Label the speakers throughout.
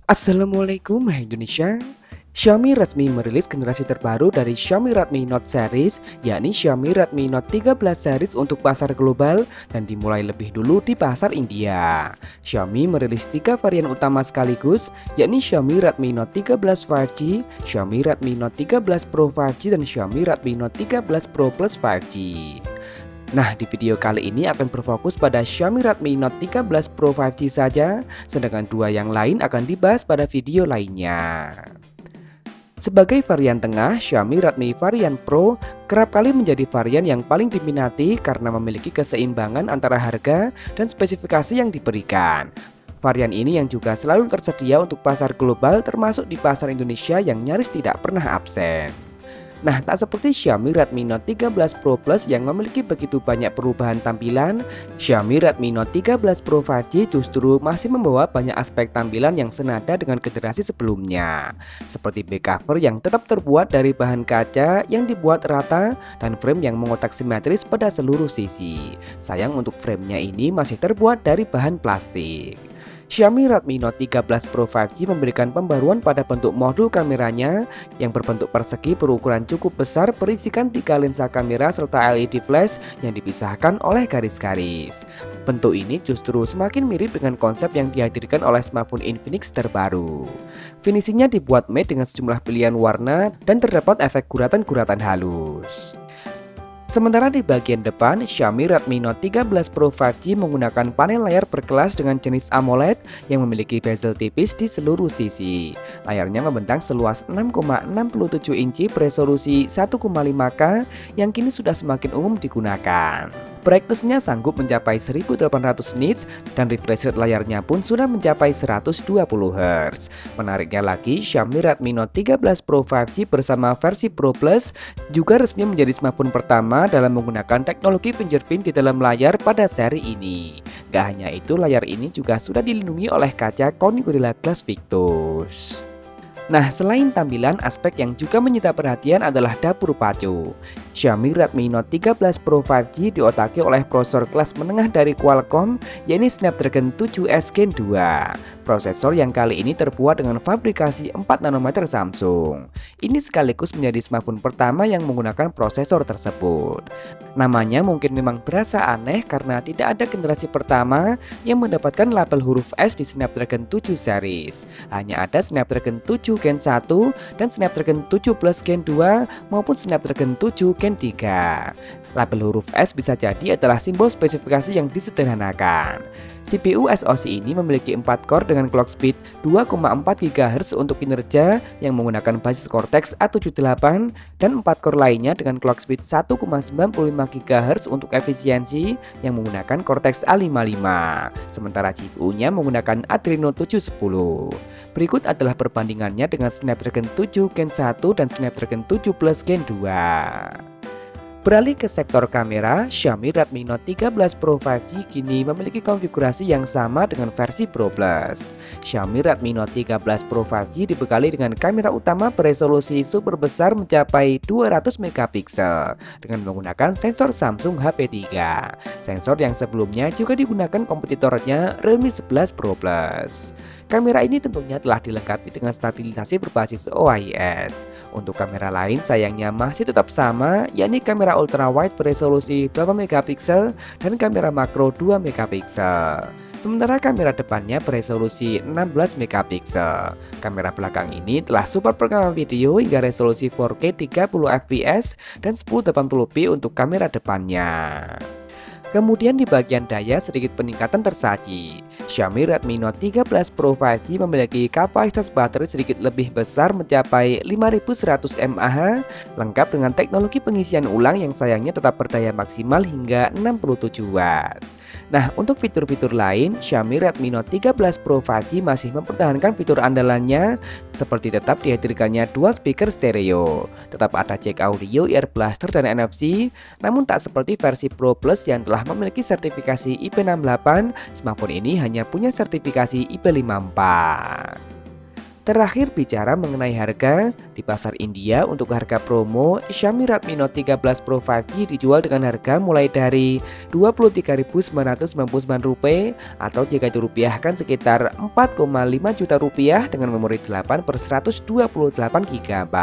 Speaker 1: Assalamualaikum hai Indonesia. Xiaomi resmi merilis generasi terbaru dari Xiaomi Redmi Note series, yakni Xiaomi Redmi Note 13 series untuk pasar global dan dimulai lebih dulu di pasar India. Xiaomi merilis 3 varian utama sekaligus, yakni Xiaomi Redmi Note 13 5G, Xiaomi Redmi Note 13 Pro 5G, dan Xiaomi Redmi Note 13 Pro Plus 5G. Nah, di video kali ini akan berfokus pada Xiaomi Redmi Note 13 Pro 5G saja, sedangkan dua yang lain akan dibahas pada video lainnya. Sebagai varian tengah, Xiaomi Redmi varian Pro kerap kali menjadi varian yang paling diminati karena memiliki keseimbangan antara harga dan spesifikasi yang diberikan. Varian ini yang juga selalu tersedia untuk pasar global termasuk di pasar Indonesia yang nyaris tidak pernah absen. Nah, tak seperti Xiaomi Redmi Note 13 Pro Plus yang memiliki begitu banyak perubahan tampilan, Xiaomi Redmi Note 13 Pro 5G justru masih membawa banyak aspek tampilan yang senada dengan generasi sebelumnya. Seperti back cover yang tetap terbuat dari bahan kaca yang dibuat rata dan frame yang mengotak simetris pada seluruh sisi. Sayang untuk framenya ini masih terbuat dari bahan plastik. Xiaomi Redmi Note 13 Pro 5G memberikan pembaruan pada bentuk modul kameranya yang berbentuk persegi berukuran cukup besar berisikan 3 lensa kamera serta LED flash yang dipisahkan oleh garis-garis. Bentuk ini justru semakin mirip dengan konsep yang dihadirkan oleh smartphone Infinix terbaru. Finishingnya dibuat matte dengan sejumlah pilihan warna dan terdapat efek guratan-guratan halus. Sementara di bagian depan, Xiaomi Redmi Note 13 Pro 5G menggunakan panel layar berkelas dengan jenis AMOLED yang memiliki bezel tipis di seluruh sisi. Layarnya membentang seluas 6,67 inci beresolusi 1,5K yang kini sudah semakin umum digunakan. Brightness-nya sanggup mencapai 1800 nits dan refresh rate layarnya pun sudah mencapai 120 Hz. Menariknya lagi, Xiaomi Redmi Note 13 Pro 5G bersama versi Pro Plus juga resmi menjadi smartphone pertama dalam menggunakan teknologi fingerprint di dalam layar pada seri ini. Gak hanya itu, layar ini juga sudah dilindungi oleh kaca Corning Gorilla Glass Victus. Nah, selain tampilan, aspek yang juga menyita perhatian adalah dapur pacu. Xiaomi Redmi Note 13 Pro 5G diotaki oleh prosesor kelas menengah dari Qualcomm, yaitu Snapdragon 7S Gen 2. Prosesor yang kali ini terbuat dengan fabrikasi 4 nanometer Samsung. Ini sekaligus menjadi smartphone pertama yang menggunakan prosesor tersebut. Namanya mungkin memang berasa aneh karena tidak ada generasi pertama yang mendapatkan label huruf S di Snapdragon 7 series. Hanya ada Snapdragon 7 Gen 1 dan Snapdragon 7 Plus Gen 2 maupun Snapdragon 7 Gen 3. Label huruf S bisa jadi adalah simbol spesifikasi yang disederhanakan. CPU SoC ini memiliki 4 core dengan clock speed 2,4 GHz untuk kinerja yang menggunakan basis Cortex A78 dan 4 core lainnya dengan clock speed 1,95 GHz untuk efisiensi yang menggunakan Cortex A55. Sementara GPU-nya menggunakan Adreno 710. Berikut adalah perbandingannya dengan Snapdragon 7 Gen 1 dan Snapdragon 7 Plus Gen 2. Beralih ke sektor kamera, Xiaomi Redmi Note 13 Pro 5G kini memiliki konfigurasi yang sama dengan versi Pro Plus. Xiaomi Redmi Note 13 Pro 5G dibekali dengan kamera utama beresolusi super besar mencapai 200 megapiksel dengan menggunakan sensor Samsung HP3. Sensor yang sebelumnya juga digunakan kompetitornya Realme 11 Pro Plus. Kamera ini tentunya telah dilengkapi dengan stabilisasi berbasis OIS. Untuk kamera lain sayangnya masih tetap sama, yakni kamera ultrawide beresolusi 8 megapiksel dan kamera makro 2 megapiksel. Sementara kamera depannya beresolusi 16 megapiksel. Kamera belakang ini telah support perekaman video hingga resolusi 4K 30 fps dan 1080p untuk kamera depannya. Kemudian di bagian daya sedikit peningkatan tersaji. Xiaomi Redmi Note 13 Pro 5G memiliki kapasitas baterai sedikit lebih besar mencapai 5100 mAh, lengkap dengan teknologi pengisian ulang yang sayangnya tetap berdaya maksimal hingga 67 Watt. Nah, untuk fitur-fitur lain, Xiaomi Redmi Note 13 Pro 5G masih mempertahankan fitur andalannya seperti tetap dihadirkannya dual speaker stereo, tetap ada jack audio, ear blaster, dan NFC, namun tak seperti versi Pro Plus yang telah memiliki sertifikasi IP68, smartphone ini hanya punya sertifikasi IP54. Terakhir bicara mengenai harga, di pasar India untuk harga promo, Xiaomi Redmi Note 13 Pro 5G dijual dengan harga mulai dari Rp23.999 atau jika dirupiahkan sekitar 4,5 juta rupiah dengan memori 8/128 GB.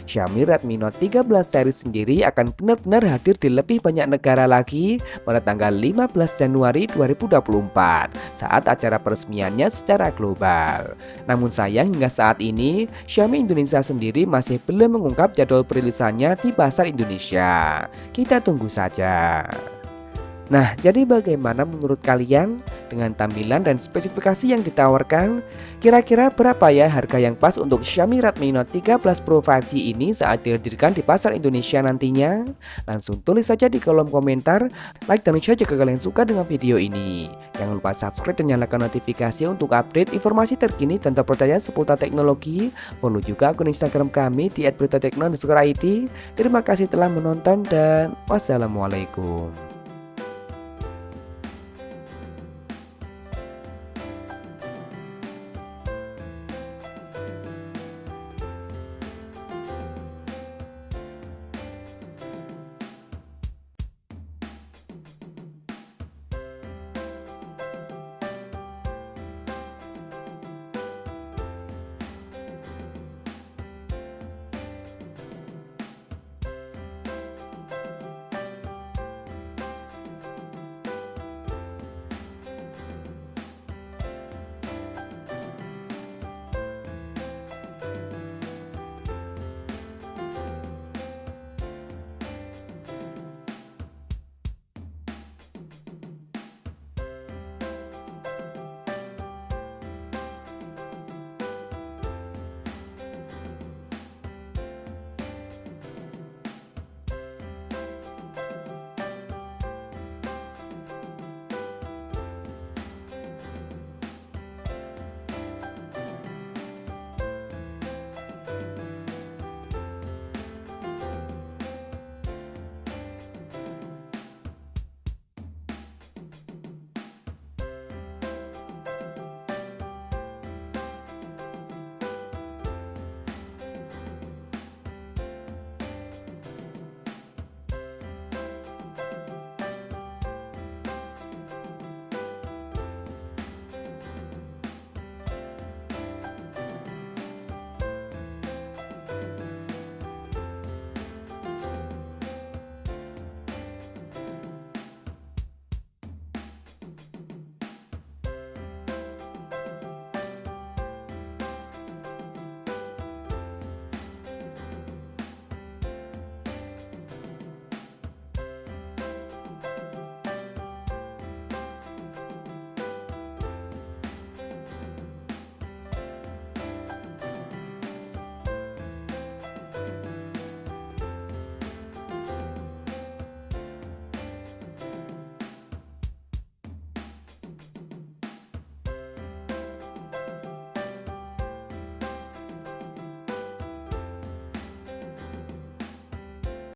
Speaker 1: Xiaomi Redmi Note 13 series sendiri akan benar-benar hadir di lebih banyak negara lagi pada tanggal 15 Januari 2024 saat acara peresmiannya secara global. Namun sayang hingga saat ini, Xiaomi Indonesia sendiri masih belum mengungkap jadwal perilisannya di pasar Indonesia. Kita tunggu saja. Nah, jadi bagaimana menurut kalian dengan tampilan dan spesifikasi yang ditawarkan? Kira-kira berapa ya harga yang pas untuk Xiaomi Redmi Note 13 Pro 5G ini saat dihadirkan di pasar Indonesia nantinya? Langsung tulis saja di kolom komentar, like dan share jika kalian suka dengan video ini. Jangan lupa subscribe dan nyalakan notifikasi untuk update informasi terkini dan terpercaya seputar teknologi. Follow juga akun Instagram kami di @beritatekno_id. Terima kasih telah menonton dan wassalamualaikum.